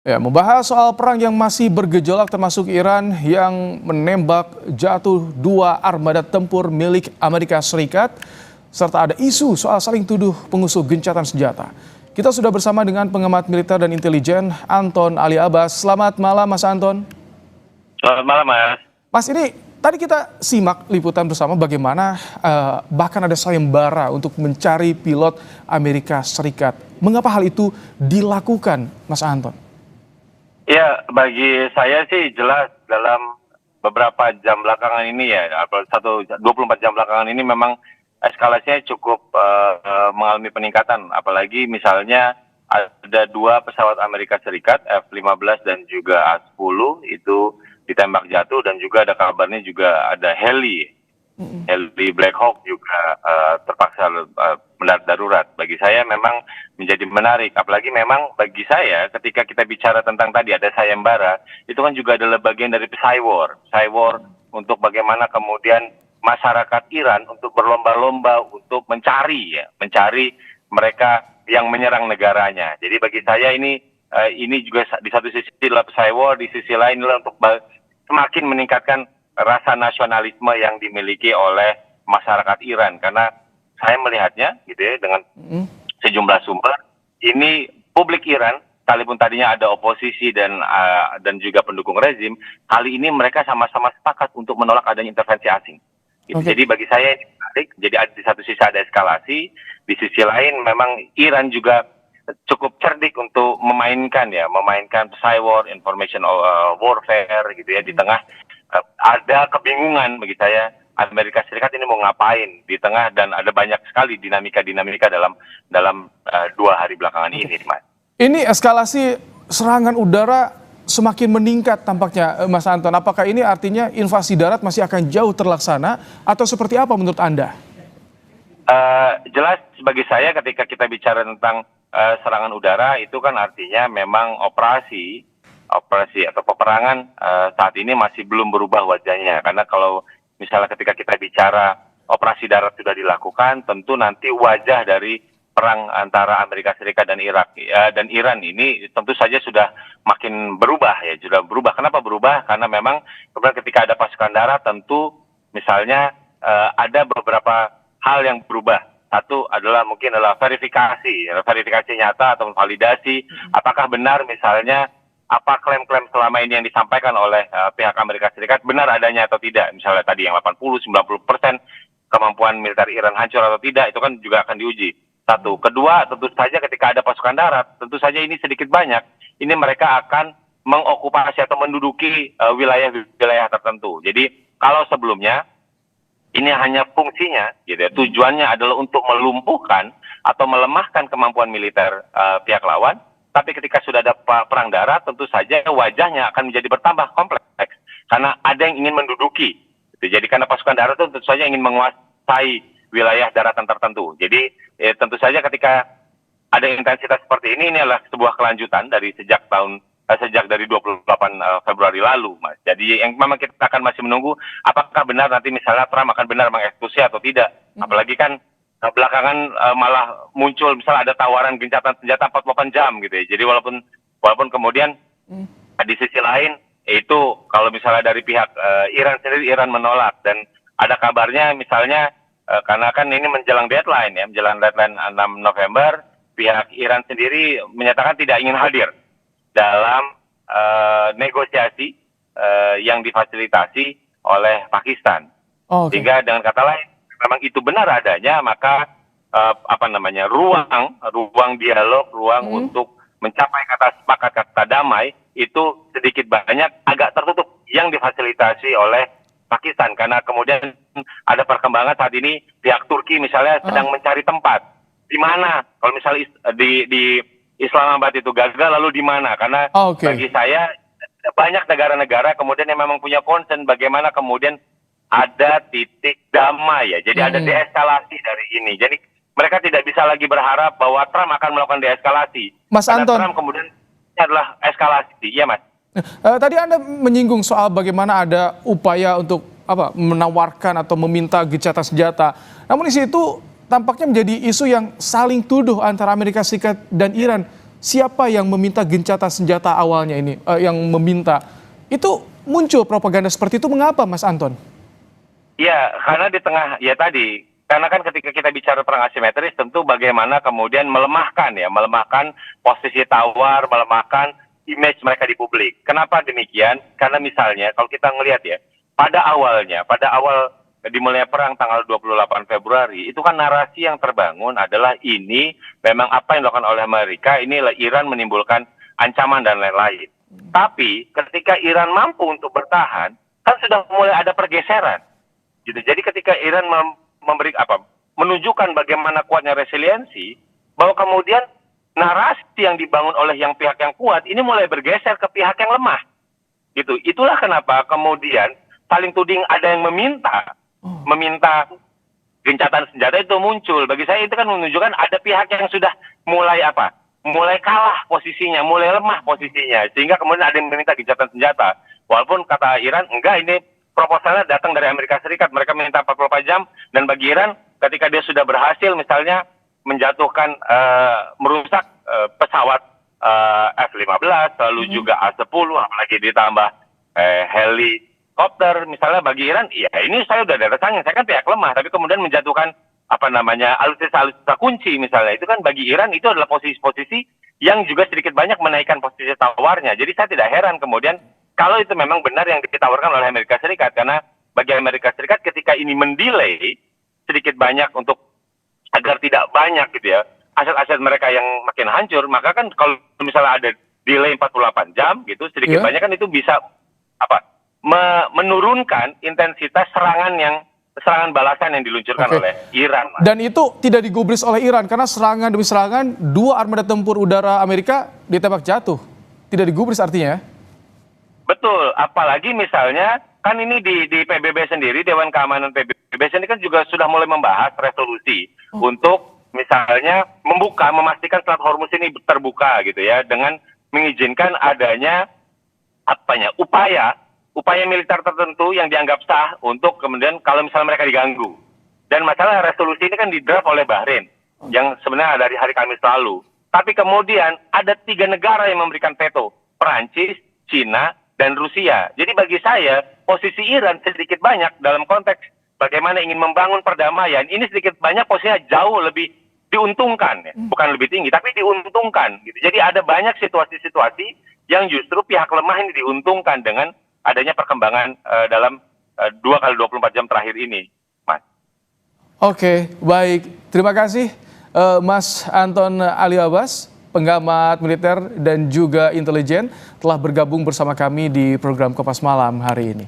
Ya, membahas soal perang yang masih bergejolak termasuk Iran yang menembak jatuh dua armada tempur milik Amerika Serikat, serta ada isu soal saling tuduh pengusuh gencatan senjata. Kita sudah bersama dengan pengamat militer dan intelijen Anton Ali Abbas. Selamat malam Mas Anton. Selamat malam, Mas. Mas, ini tadi kita simak liputan bersama bagaimana bahkan ada sayembara untuk mencari pilot Amerika Serikat. Mengapa hal itu dilakukan, Mas Anton? Ya, bagi saya sih jelas dalam beberapa jam belakangan ini ya, 24 jam belakangan ini memang eskalasinya cukup mengalami peningkatan. Apalagi misalnya ada dua pesawat Amerika Serikat, F-15 dan juga A-10 itu ditembak jatuh, dan juga ada kabarnya juga ada heli Black Hawk juga terpaksa mendarat darurat. Bagi saya memang menjadi menarik, apalagi memang bagi saya ketika kita bicara tentang tadi ada sayembara, itu kan juga adalah bagian dari Psywar untuk bagaimana kemudian masyarakat Iran untuk berlomba-lomba untuk mencari mereka yang menyerang negaranya. Jadi bagi saya ini juga di satu sisi adalah Psywar, di sisi lain adalah untuk semakin meningkatkan rasa nasionalisme yang dimiliki oleh masyarakat Iran, karena saya melihatnya gitu ya dengan sejumlah sumber ini publik Iran, sekalipun tadinya ada oposisi dan juga pendukung rezim, kali ini mereka sama-sama sepakat untuk menolak adanya intervensi asing. Gitu. Okay. Jadi bagi saya ini menarik. Jadi di satu sisi ada eskalasi, di sisi lain memang Iran juga cukup cerdik untuk memainkan Psywar, information warfare gitu ya, di tengah ada kebingungan bagi saya Amerika Serikat ini mau ngapain di tengah, dan ada banyak sekali dinamika dalam 2 hari belakangan ini, Mas. Ini eskalasi serangan udara semakin meningkat tampaknya, Mas Anton. Apakah ini artinya invasi darat masih akan jauh terlaksana atau seperti apa menurut Anda? Jelas bagi saya ketika kita bicara tentang serangan udara itu kan artinya memang operasi atau peperangan saat ini masih belum berubah wajahnya, karena kalau misalnya ketika kita bicara operasi darat sudah dilakukan, tentu nanti wajah dari perang antara Amerika Serikat dan Iran ini tentu saja sudah makin berubah ya, sudah berubah. Kenapa berubah? Karena memang ketika ada pasukan darat tentu misalnya ada beberapa hal yang berubah. Satu adalah mungkin verifikasi nyata atau validasi apakah benar misalnya apa klaim-klaim selama ini yang disampaikan oleh pihak Amerika Serikat benar adanya atau tidak. Misalnya tadi yang 80-90% kemampuan militer Iran hancur atau tidak, itu kan juga akan diuji. Satu. Kedua, tentu saja ketika ada pasukan darat, tentu saja ini sedikit banyak, ini mereka akan mengokupasi atau menduduki wilayah-wilayah tertentu. Jadi kalau sebelumnya ini hanya fungsinya, gitu ya, tujuannya adalah untuk melumpuhkan atau melemahkan kemampuan militer pihak lawan. Tapi ketika sudah ada perang darat, tentu saja wajahnya akan menjadi bertambah kompleks. Karena ada yang ingin menduduki. Jadi karena pasukan darat itu tentu saja ingin menguasai wilayah daratan tertentu. Jadi tentu saja ketika ada intensitas seperti ini adalah sebuah kelanjutan dari sejak dari 28 Februari lalu, Mas. Jadi yang memang kita akan masih menunggu apakah benar nanti misalnya Trump akan benar mengeksekusi atau tidak. Apalagi kan belakangan malah muncul misalnya ada tawaran gencatan senjata 48 jam gitu ya. Jadi walaupun kemudian di sisi lain itu kalau misalnya dari pihak Iran sendiri, Iran menolak, dan ada kabarnya misalnya karena kan ini menjelang deadline 6 November, pihak Iran sendiri menyatakan tidak ingin hadir dalam negosiasi yang difasilitasi oleh Pakistan. Sehingga dengan kata lain memang itu benar adanya, maka ruang dialog, untuk mencapai kata damai itu sedikit banyak agak tertutup yang difasilitasi oleh Pakistan, karena kemudian ada perkembangan saat ini pihak Turki misalnya sedang mencari tempat di mana kalau misalnya di Islamabad itu gagal, lalu di mana? Karena bagi saya banyak negara-negara kemudian yang memang punya concern bagaimana kemudian ada titik damai ya. Jadi ada deeskalasi dari ini. Jadi mereka tidak bisa lagi berharap bahwa Trump akan melakukan deeskalasi. Mas Anton, Trump kemudian adalah eskalasi. Iya, Mas. Tadi Anda menyinggung soal bagaimana ada upaya untuk menawarkan atau meminta gencatan senjata. Namun di situ tampaknya menjadi isu yang saling tuduh antara Amerika Serikat dan Iran. siapa yang meminta gencatan senjata awalnya ini, yang meminta, itu muncul propaganda seperti itu, mengapa Mas Anton? Ya, karena di tengah, ya tadi, karena kan ketika kita bicara perang asimetris, tentu bagaimana kemudian melemahkan posisi tawar, melemahkan image mereka di publik. Kenapa demikian? Karena misalnya, kalau kita ngelihat ya, pada awal dimulai perang tanggal 28 Februari, itu kan narasi yang terbangun adalah ini memang apa yang dilakukan oleh Amerika, inilah Iran menimbulkan ancaman dan lain-lain. Tapi ketika Iran mampu untuk bertahan, kan sudah mulai ada pergeseran. Gitu. Jadi ketika Iran menunjukkan bagaimana kuatnya resiliensi, bahwa kemudian narasi yang dibangun oleh pihak yang kuat ini mulai bergeser ke pihak yang lemah. Gitu. Itulah kenapa kemudian saling tuding ada yang meminta gencatan senjata itu muncul. Bagi saya itu kan menunjukkan ada pihak yang sudah mulai kalah posisinya, mulai lemah posisinya, sehingga kemudian ada yang meminta gencatan senjata. Walaupun kata Iran, enggak, ini proposalnya datang dari Amerika Serikat, mereka minta 44 jam, dan bagi Iran ketika dia sudah berhasil misalnya menjatuhkan, merusak pesawat F-15, lalu juga A-10, apalagi ditambah helikopter, misalnya bagi Iran, ya ini saya udah ada saya kan pihak lemah, tapi kemudian menjatuhkan alutsista kunci misalnya, itu kan bagi Iran itu adalah posisi-posisi yang juga sedikit banyak menaikkan posisi tawarnya. Jadi saya tidak heran kemudian kalau itu memang benar yang ditawarkan oleh Amerika Serikat, karena bagi Amerika Serikat ketika ini mendelay sedikit banyak untuk agar tidak banyak gitu ya aset-aset mereka yang makin hancur, maka kan kalau misalnya ada delay 48 jam gitu sedikit banyak kan itu bisa menurunkan intensitas serangan balasan yang diluncurkan oleh Iran. Dan itu tidak digubris oleh Iran karena serangan demi serangan 2 armada tempur udara Amerika ditembak jatuh. Tidak digubris artinya ya? Betul, apalagi misalnya kan ini di PBB sendiri, Dewan Keamanan PBB sendiri kan juga sudah mulai membahas resolusi untuk misalnya memastikan Selat Hormuz ini terbuka gitu ya, dengan mengizinkan adanya upaya militer tertentu yang dianggap sah untuk kemudian kalau misalnya mereka diganggu. Dan masalah resolusi ini kan didraft oleh Bahrain yang sebenarnya dari hari Kamis lalu. Tapi kemudian ada 3 negara yang memberikan veto, Perancis, Cina, dan Rusia. Jadi bagi saya posisi Iran sedikit banyak dalam konteks bagaimana ingin membangun perdamaian ini sedikit banyak posisinya jauh lebih diuntungkan, ya. Bukan lebih tinggi tapi diuntungkan. Gitu. Jadi ada banyak situasi-situasi yang justru pihak lemah ini diuntungkan dengan adanya perkembangan dalam 2x24 jam terakhir ini, Mas. Oke, baik. Terima kasih Mas Anton Ali Abbas, pengamat militer dan juga intelijen, telah bergabung bersama kami di program Kompas Malam hari ini.